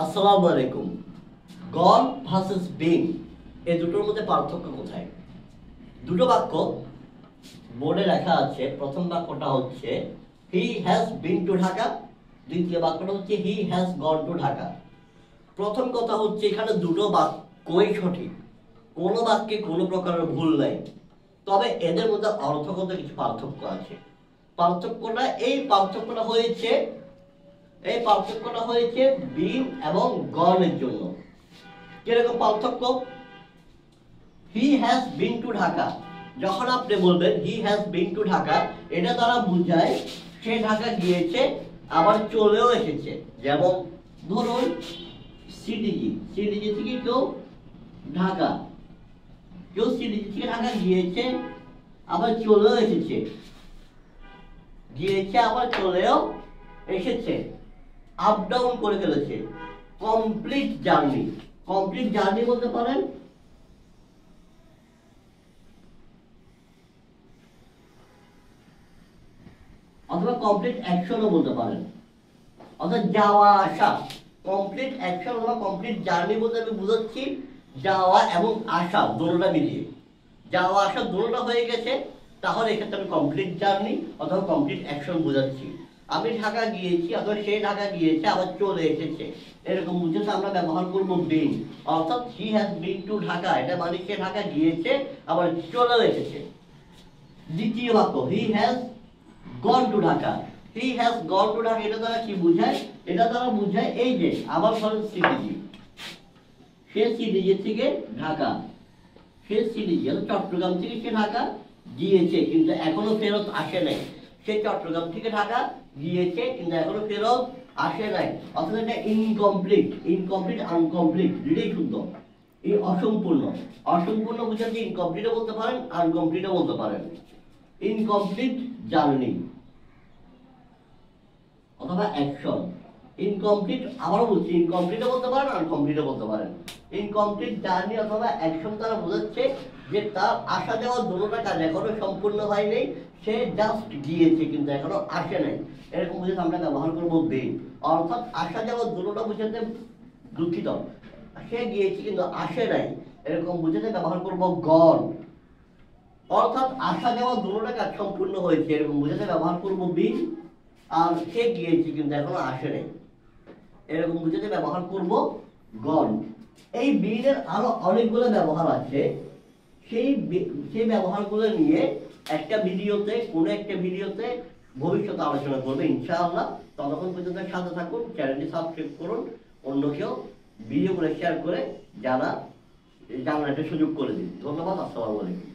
আসসালামু আলাইকুম। God versus being এই দুটোর মধ্যে পার্থক্য কোথায়? দুটো বাক্য বোর্ডে লেখা আছে। প্রথম বাক্যটা হচ্ছে he has been to Dhaka, দ্বিতীয় বাক্যটা হচ্ছে he has gone to Dhaka. প্রথম কথা হচ্ছে এখানে দুটো বাক্যই সঠিক, কোনো বাক্যে কোনো প্রকারের ভুল নাই, তবে এদের মধ্যে অর্থগত কিছু পার্থক্য আছে। পার্থক্যটা হয়েছে বিন এবং গনের জন্য। কিরকম পার্থক্য? He has been to Dhaka, যখন আপনি বলবেন he has been to Dhaka, এটা দ্বারা বোঝায় সে ঢাকা গিয়েছে আবার চলেও এসেছে। যেমন ধরুন সিডিজি থেকে কেউ সিডিজি থেকে ঢাকা গিয়েছে আবার চলেও এসেছে, আপ ডাউন করে ফেলেছে। কমপ্লিট জার্নি বলতে পারেন, অথবা কমপ্লিট অ্যাকশনও বলতে পারেন, অর্থাৎ যাওয়া আসা। কমপ্লিট অ্যাকশন অথবা কমপ্লিট জার্নি বলতে আমি বুঝাচ্ছি যাওয়া এবং আসা দোনোটা মিলিয়ে। যাওয়া আসা দোনোটা হয়ে গেছে, তাহলে এক্ষেত্রে আমি কমপ্লিট জার্নি অথবা কমপ্লিট অ্যাকশন বোঝাচ্ছি। আমি ঢাকা গিয়েছি অথবা সে ঢাকা গিয়েছে আবার চলে এসেছে, এরকম বুঝতে আমরা ব্যবহার করবো বিন। অর্থাৎ he has been to Dhaka, এটা মানে সে ঢাকা গিয়েছে আবার চলেও এসেছে। দ্বিতীয় বাক্য he has gone to Dhaka, এটা দ্বারা কি বোঝায়? এটা দ্বারা বোঝায় এই যে আবার ধরেন সিডিজি থেকে ঢাকা, চট্টগ্রাম থেকে সে ঢাকা গিয়েছে কিন্তু এখনো ফেরত আসে নাই। সে চট্টগ্রাম থেকে ঢাকা গিয়েছে কিন্তু এখনো ফেরত আসে নাই। অথবা এটা আনকমপ্লিট দুটোই শুদ্ধ। এই অসম্পূর্ণ বুঝাতে ইনকমপ্লিটও বলতে পারেন, আনকমপ্লিটও বলতে পারেন। ইনকমপ্লিট জার্নি অথবা অ্যাকশন। ইনকমপ্লিট, আবারও বলছি, ইনকমপ্লিটও বলতে পারেন, আনকমপ্লিটও বলতে পারেন। ইনকমপ্লিট জার্নি অথবা অ্যাকশন তারা বোঝাচ্ছে যে তার আসা যাওয়ার দোনোটা কাজ এখনো সম্পূর্ণ হয়নি, সে জাস্ট গিয়েছে কিন্তু এখনো আসে নাই, এরকম বুঝে আমরা ব্যবহার করবো বিন। অর্থাৎ আসা যাওয়ার দোনোটা বুঝাতে, দুঃখিত, সে গিয়েছে কিন্তু আসে নাই, এরকম বুঝাতে ব্যবহার করবো গন। অর্থাৎ আসা যাওয়া দোনোটা কাজ সম্পূর্ণ হয়েছে, এরকম বুঝাতে ব্যবহার করবো বিন। আর সে গিয়েছে কিন্তু এখনো আসে নাই, এরকম বুঝাতে ব্যবহার করব গন। এই বিনের আরো অনেকগুলো ব্যবহার আছে, সেই ব্যবহারগুলো নিয়ে কোনো একটা ভিডিওতে ভবিষ্যতে আলোচনা করবে ইনশাআল্লাহ। ততক্ষণ পর্যন্ত সাথে থাকুন, চ্যানেলটি সাবস্ক্রাইব করুন, অন্যকেও ভিডিওগুলো শেয়ার করে জানার একটা সুযোগ করে দিন। ধন্যবাদ। আসসালামু আলাইকুম।